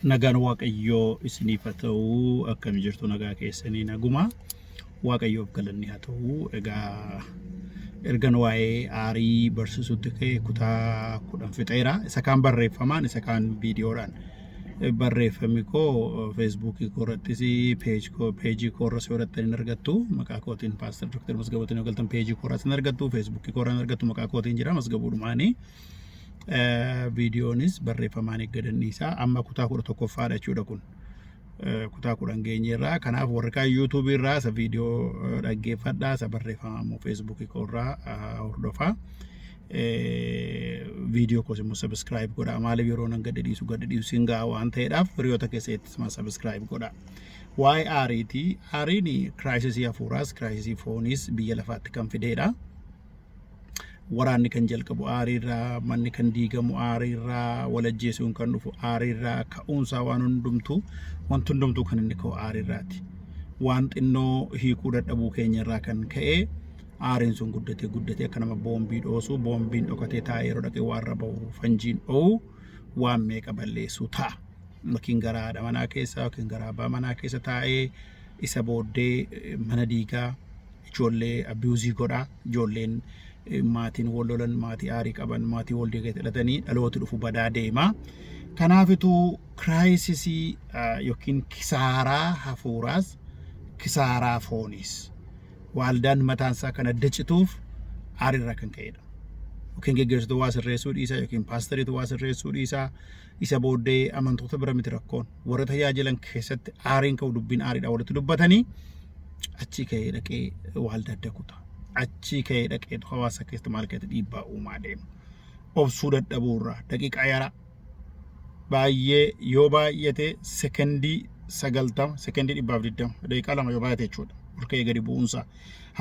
Nagaan Waaqayyoo isiniif haa ta'u, akkam jirtu nagaa keessanii naguma. Waaqayyoof galanni haa ta'u. Egaa ergan waa'ee aarii barsiisutti ka'e kutaa 10 fixeera. Isa kaan barreeffamaan, isa kaan viidiyoodhaan. Barreeffamni koo feesbuukii koo irrattis peejii koo irras yoo irratti hin argattu. Maqaa kootiin Paaster Dr. Masgabuutiin yoo galtan peejii koo irras hin argattu. Feesbuukii koo irraa hin argattu. Maqaa kootiin jira Masgabuudhumaanii. Viidiyoonis barreeffamaan eeggadanniisaa amma kutaa 11ffaadha jechuudha kun. Kutaa 10 geenyeerraa. Kanaaf warri kaan yuutuubii irraa isa viidiyoo dhaggeeffadhaa, isa barreeffamaa immoo feesbuukii koo irraa hordofaa. Viidiyoo koos immoo sabiskiraayib godhaa. Maaliif yeroo nan gadhiisu siin gahaa waan ta'eedhaaf hiriyoota keessattis immoo sabiskiraayib godhaa. Waa'ee aariitii. Aariin kiraayisisii hafuuraas kiraayisisii fooniis biyya lafaatti kan fideedha. Waraanni kan jalqabu aariirraa, manni kan diigamu aariirraa, walajjeesuun kan dhufu aariirraa, ka'uunsaa waan hundumtuu, wanti hundumtuu kan inni ka'u aariirraati. Waan xinnoo hiikuu dadhabuu keenyarraa kan ka'e aariin sun guddatee akka nama boombii dhoosu, boombiin dhokatee taa'ee yeroo dhaqee waan rabahu fanjiin dho'u waan meeqa balleessu ta'a. Yookiin garaa haadha manaa keessa yookiin garaa abbaa manaa keessa taa'ee isa booddee mana diigaa, ijoollee abiyuuzii godhaa, ijoolleen maatiin wal lolan, maatii aarii qaban, maatii wal diigaa hidhatanii dhaloota dhufu badaa deema. Kanaafitu kiraayisisii yookiin kisaaraa hafuuraas kisaaraa fooniis waaldaan mataansaa kan adda cituuf aariirraa kan ka'edha. Yookiin geggeessituu waa sirreessuu dhiisaa yookiin paastariitu waa sirreessuu dhiisaa isa booddee amantoota bira miti rakkoon warra tajaajilan keessatti aariin ka'u dubbiin aariidhaan walitti dubbatanii achii ka'ee dhaqee waaldaa adda kuta. Achii ka'ee dhaqee hawaasa keessatti maal keessatti dhiibbaa uumaa deema. Obsuu dadhabuurraa daqiiqaa yara baay'ee yoo baay'ate sekendii 90 sekendii 120 daqiiqaa 2 yoo baay'ate jechuudha. Olka'ee gadi bu'uunsaa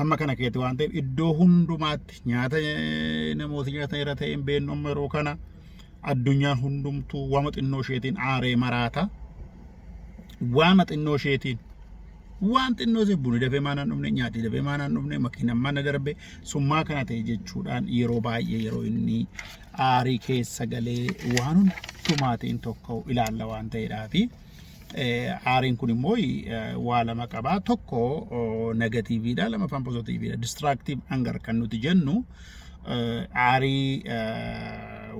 hamma kana keessatti waan ta'eef iddoo hundumaatti nyaata namooti nyaatan irra ta'een beeknu amma yeroo kana addunyaan hundumtuu waama xinnoo isheetiin aaree maraata. Waama xinnoo isheetiin waan xinnoo ishee buni dafee maanaan dhufne nyaati dafee maanaan dhufne makiinaan mana darbe summaa kana ta'e jechuudhaan yeroo baay'ee yeroo inni aarii keessa galee waan hundumaatiin tokko ilaalla waan ta'eedhaafi. Aariin kun immoo waa lama qabaa. Tokko negatiiviidha, lamaffaan poozitiiviidha. Distraaktiiv angar kan nuti jennu aarii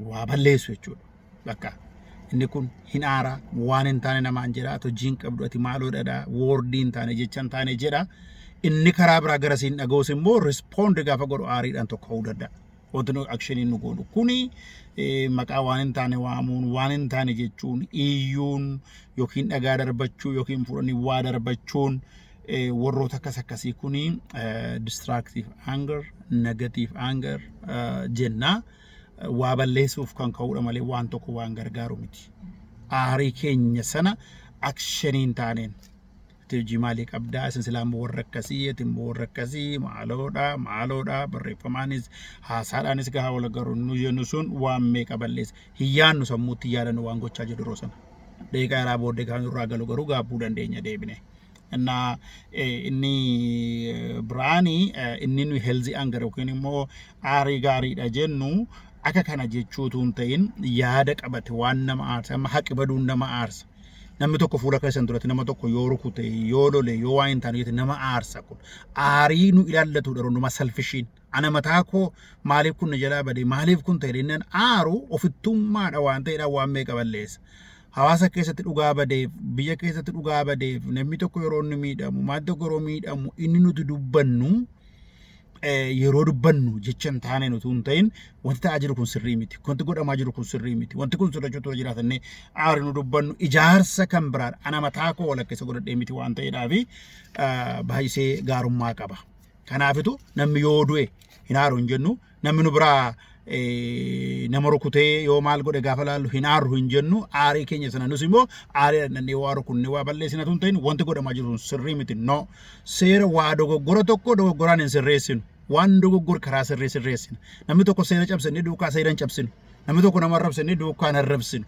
waa balleessu jechuudha. Bakka inni kun hin aara waan hin taane namaan jedha atoo jiin qabdu ati maaloodha woordii hin taane jecha hin taane jedha. Inni karaa biraa gara siin dhaga'us immoo rispoond gaafa godhu aariidhaan tokko ta'uu danda'a. Wanti akshiniin nu godhu kuni maqaa waan hin taane waamuun, waan hin taane jechuun, iyyuun yookiin dhagaa darbachuu yookiin fuudhanii waa darbachuun warroota akkasii kuni distraactive anger, negative anger jenna. Waa balleessuuf kan ka'uudha malee waan tokko waan gargaaru miti. Aarii keenya sana akshiniin taaneen jimaalii qabdaa isin silaa warra akkasii atin warra akkasii maaloodha barreeffamaanis haasaadhaanis gahaa wal garuu nu jennu sun waan meeqa balleessa hiyyaannu sammuutti yaadannu waan gochaa jiru yeroo sana deeqaa irraa booddee kan irraa galu garuu gaabbuu dandeenya deebine. Innaa inni biraanii inni nu heelzii angar yookiin immoo aarii gaariidha jennu akka kana jechuutu hin ta'in yaada qabate waan nama aarsa amma haqi baduun nama aarsa. Namni tokko fuula keessan duratti nama tokko yoo rukute yoo lole yoo waa hin taane nama aarsa kun aarii nu ilaallatudha ronduma salfishiin ana mataa koo maaliif kun na jalaa badee maaliif kun ta'e inni aaru ofittummaadha waan ta'eedhaan waan meeqa balleessa. Hawaasa keessatti dhugaa badeef biyya keessatti dhugaa badeef namni tokko yeroo inni miidhamu maatii tokko yeroo miidhamu inni nuti dubbannu yeroo dubbannu jecha hin taane nuti hin ta'in wanti ta'aa jiru kun sirrii miti, wanti godhamaa jiru kun sirrii miti, wanti kun sirrachuutu jiraatannee aarii nu dubbannu ijaarsa kan biraadha. Ana mataa koo walakkeessa godhadhee miti waan ta'eedhaafi baay'isee gaarummaa qaba. Kanaafitu namni yoo du'e hin aaru hin jennu, namni nu biraa nama rukutee yoo maal godhe gaafa laallu hin aarru hin jennu. Aarii keenya sana nus immoo aarii dhannee waa rukunne waa balleessinatu hin ta'in wanti godhamaa jiru sirrii miti. No seera waa dogoggora tokko dogoggoraan hin sirreessinu. Waan dogoggora karaa sirreessina. Namni tokko seera cabsanii duukaa seera hin cabsinu. Namni tokko nama arrabsanii duukaa hin arrabsinu.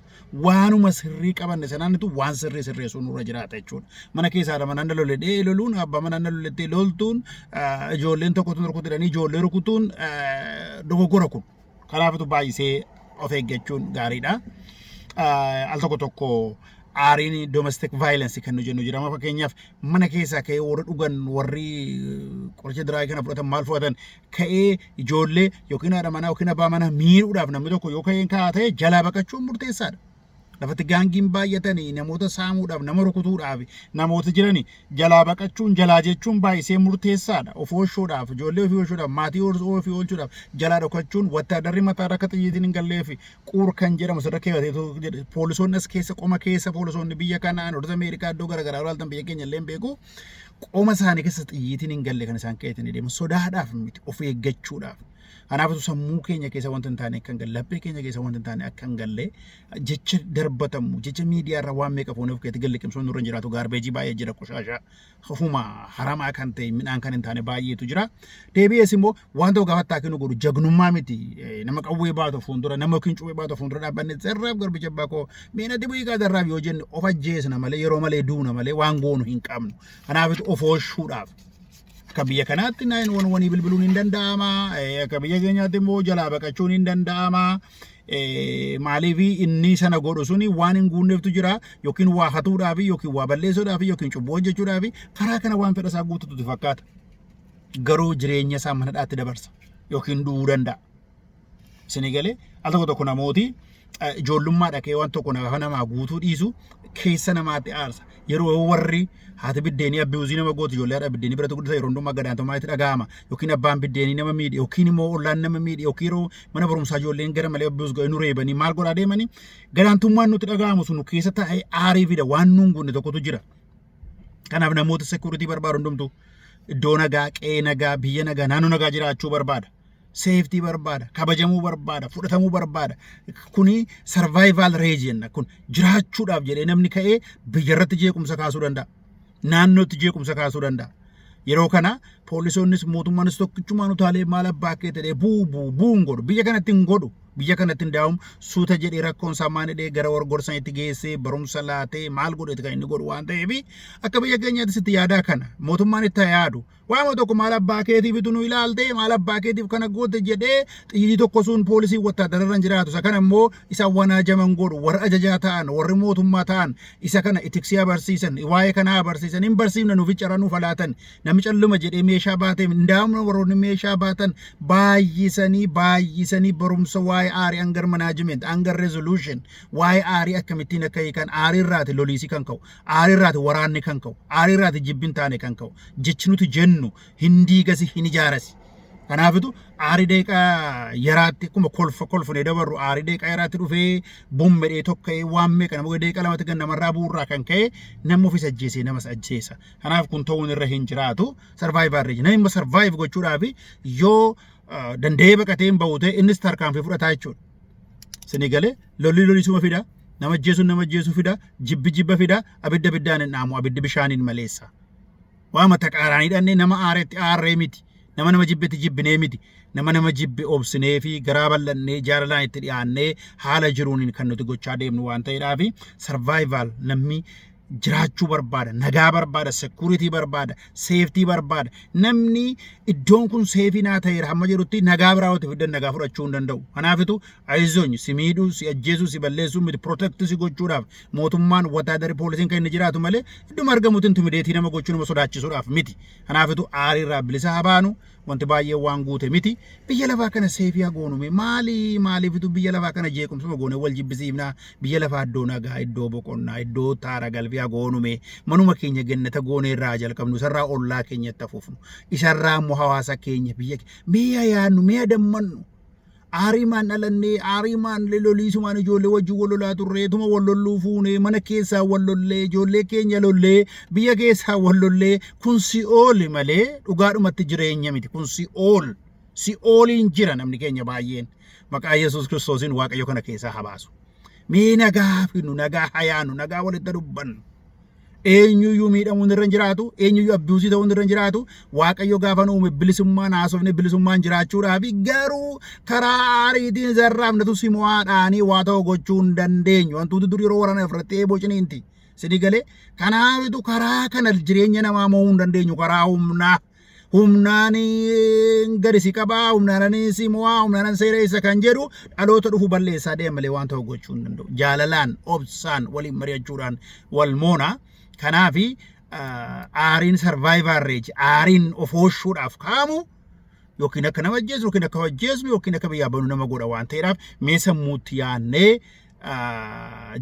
Waanuma sirrii qabanne sanaanitu waan sirreessuun nurra jiraata jechuudha. Mana keessaa mana loledhee loluun abbaa mana lolettee loltuun ijoolleen tokkotu rukutanii ijoollee rukutuun dogoggora kun. Kanaafitu baay'isee of eeggachuun gaariidha. Al tokko aariin domestic violence kan nu jennu jira. Amma fakkeenyaaf mana keessaa ka'ee warri dhugan warri qoricha diraayii kana fudhatan maal fudhatan ka'ee ijoollee yookiin haadha manaa yookiin abbaa manaa miidhuudhaaf namni tokko yoo ka'een kaa'aa ta'e jalaa baqachuun murteessaadha. Lafatti gaangiin baay'atanii namoota saamuudhaaf nama rukutuudhaaf namoota jiranii jalaa baqachuun jalaa jechuun baay'isee murteessaadha. Of oolchuudhaaf ijoollee ofii oolchuudhaaf maatii ofii oolchuudhaaf jalaa dhokachuun wattaadarri mataa akka xiyyiitiin hin gallee fi quur kan jedhamu sirra keewwatee poolisoonni as keessa qoma keessa poolisoonni biyya kanaa Noorz Ameerikaa iddoo garaagaraa waltan biyya keenya illee beeku qoma isaanii keessa xiyyiitiin hin galle kan isaan keetiin deemu sodaadhaaf miti of eeggachuudhaaf. Kanaafuu sammuu keenya keessa wanti hin taane akka hin galle laphee keenya keessa wanti hin taane akka hin galle jecha darbatamu jecha miidiyaa irra waan meeqa fuuneef keetti galli qimsoon nurra hin jiraatu gaarbeejii baay'ee jira qoshaashaa hafuma haramaa kan ta'e midhaan kan hin taane baay'eetu jira. Deebi'ees immoo waan ta'u gaafa taakii nu godhu jagnummaa miti nama qawwee baatu fuuldura nama yookiin cuubee baatu fuuldura dhaabbanne zarraaf garbicha abbaa koo miina dibuu hiikaa zarraaf yoo jenne of ajjeesna malee yeroo malee duuna malee waan goonu hin qabnu. Kanaafitu of oolchuudhaaf. Akka biyya kanaatti 911 bilbiluun hin danda'ama. Akka biyya keenyaatti immoo jalaa baqachuun hin danda'ama. Maaliif inni sana godhu suni waan hin guunneeftu jira yookiin waa hatuudhaaf yookiin waa balleessuudhaaf yookiin cubbuu hojjechuudhaaf karaa kana waan fedha isaa guututu fakkaata. Garuu jireenya isaa mana dhaatti dabarsa yookiin du'uu danda'a. Isin galee al tokko namooti ijoollummaa dhaqee waan tokko namaa guutuu dhiisu keessa namaatti aarsa. Yeroo warri haati biddeenii abbiuzii nama gootu ijoollee biddeenii biratti guddisa yeroo hundumaa gadaantummaa itti dhaga'ama yookiin abbaan biddeenii nama miidhe yookiin immoo ollaan nama miidhe yookiin yeroo mana barumsaa ijoolleen gara malee abbiuz ga'ee nu reebanii maal godhaa deemanii gadaantummaan nutti dhaga'amu sun keessa taa'ee aarii fida waan nuun gunne tokkotu jira. Kanaaf namoota security barbaadu hundumtu iddoo nagaa qe'ee nagaa biyya nagaa naannoo nagaa jiraachuu barbaada. Safety barbaada, kabajamuu barbaada, fudhatamuu barbaada. Kuni survival region kun jiraachuudhaaf jedhee namni ka'ee biyyarratti jeequmsa kaasuu danda'a. Naannootti jeequmsa kaasuu danda'a. Yeroo kana poolisoonnis mootummaanis tokkichumaan utaalee maal abbaa kee ta'ee buun godhu. Biyya kanatti hin godhu. Biyya kanatti hin daa'umu suuta jedhee rakkoon isaa maal jedhee gara wargorsan itti geessee barumsa laatee maal godheeti kan inni godhu waan ta'eef akka biyya keenyaattis itti yaadaa kana mootummaan itti yaadu. Waama tokko maal abbaa keetiifitu nu ilaaltee maal abbaa keetiif kana goote jedhee xiyyi tokko sun poolisii wattaadararra hin jiraatu. Isa kana immoo isa wanaajaman godhu warra ajajaa ta'an warri mootummaa ta'an isa kana itiksii abarsiisan waa'ee kanaa abarsiisan hin barsiifna nuuf carranuuf alaatan namni calluma jedhee meeshaa baatee hindaa'amna warroonni meeshaa baatan baay'isanii barumsa waa'ee aarii anger management anger resolution waa'ee aarii akkamittiin akka hiikan aarii irraati loliisii kan ka'u aarii irraati waraanni kan ka'u aarii irraati jibbin taane kan ka'u jechi nuti jennu hindi gasi hin ijaarasi. Kanaafitu aarii deeqaa yaraatti akkuma kolfune dabarru aarii deeqaa yaraatti dhufee bommedhee tokka'ee waan meeqa nama deeqaa lamatti gan namarraa bu'urraa kan ka'e nama ofis ajjeesee namas ajjeesa. Kanaaf kun ta'uun irra hin jiraatu survival region namni immoo survive gochuudhaaf yoo danda'ee baqatee hin bahu ta'e innis tarkaanfii fudhataa jechuudha. Sinigalee lolliisuma fida nama ajjeesuu fida jibba fida abidda biddaan hin dhaamu abiddi bishaaniin maleessa. Waama taqaaraanii dhannee nama aareetti aarree miti. Nama jibbetti jibbinee miti. Nama jibbe obsinee fi garaa bal'annee jaalalaan itti dhiyaannee haala jiruun kan nuti gochaa deemnu waan ta'eedhaaf survival namni jiraachuu barbaada, nagaa barbaada, security barbaada, safety barbaada. Namni iddoon kun safety naa ta'eera hamma jedhutti nagaa biraa wati fiddan nagaa fudhachuu hin danda'u. Kanaafitu aizoon si miidhuu, si ajjeesuu, si balleessuu miti protect si gochuudhaaf mootummaan wataadari poolisiin kan inni jiraatu malee idduma argamutti intimideetii nama gochuu nama sodaachisuudhaaf miti. Kanaafitu aarii irraa bilisa habaanu wanti baay'ee waan guute miti. Biyya lafaa kana seefii hagoonume maaliifitu biyya lafaa kana jeequmsuma goone wal jibbisiifnaa biyya lafaa iddoo nagaa iddoo boqonnaa iddoo taara galbii hagoonume manuma keenya gannata goone irraa jalqabnu isarraa ollaa keenyatti hafuufnu isarraa immoo hawaasa keenya biyya mi'a yaadnu mi'a dammannu aariimaan dhalannee aariimaan loliisumaan ijoollee wajjin wal lolaa turreetuma wal lolluu fuunee mana keessaa wal lollee ijoollee keenya lollee biyya keessaa wal lollee kun si ooli malee dhugaadhumatti jireenya miti kun si ooliin jira namni keenya baay'een maqaa Yesuus Kiristoosiin Waaqayyo kana keessaa habaasu. Mee nagaa finnu nagaa hayaanu nagaa walitti dubbannu. Eenyuyyuu miidhamuun irra hin jiraatu eenyuyyuu abbuusii ta'uun irra hin jiraatu Waaqayyo gaafa uume bilisummaan haasofne bilisummaan jiraachuudhaaf garuu karaa aariitiin zarraafnatu si mo'aadhaanii waa ta'u gochuu hin dandeenyu wantoota dur yeroo waraana irratti bociniinti sidi galee kanaafitu karaa kana jireenya namaa mo'uu hin dandeenyu karaa humnaa humnaani gadi si qabaa humnaani si mo'aa humnaani seera isa kan jedhu dhaloota dhufu balleessaa deema malee waan ta'u gochuu hin danda'u. Jaalalaan obsaan waliin mari'achuudhaan wal moona. Kanaafi aariin survivor rage aariin of oolchuudhaaf kaamu yookiin akka nama ajjeesu yookiin akka hojjeessu yookiin akka biyyaa banuu nama godha waan ta'eedhaaf mee sammuutti yaannee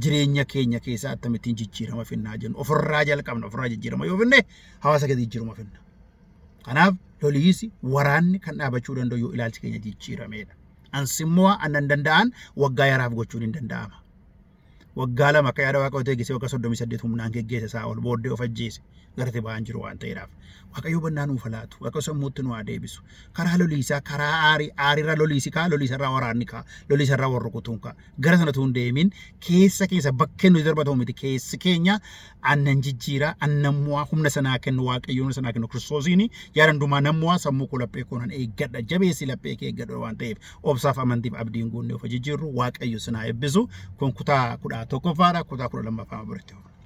jireenya keenya keessaa akkamittiin jijjiirama finnaa jennu ofirraa jalqabna ofirraa jijjiirama yoo finne hawaasa gadi jijjiirama finna. Kanaaf loliisi waraanni kan dhaabachuu danda'u yoo ilaalchi keenya jijjiirameedha. Ansimmoo annan danda'an waggaa yaraaf gochuun hin danda'ama. Waggaa lama akka yaada Waaqayyoo eegisee waggaa 38 humnaan geggeesse isaa ol booddee of ajjeese garate ba'an jiru waan ta'eedhaaf. Waaqayyoo bannaa nuuf laatu Waaqayyoo sammuutti nu deebisu. Karaa loliisaa karaa aarirra loliisi kaa loliisarraa waraanni kaa loliisarraa warra kutuun kaa gara sanatu hin deemin keessa bakkeen nuti darbatamu miti keessi keenya annan jijjiira annammoo humna sanaa kennu Waaqayyoon sanaa kennu Kiristoosiin yaada hundumaa nammoo sammuu koo laphee koonan eeggadha jabeessi laphee kee eeggadha waan ta'eef obsaaf amantiif abdiin guunnee of jijjiirru Waaqayyo sanaa eebbisu kun kutaa 11ffaadha kutaa 12ffaa biratti.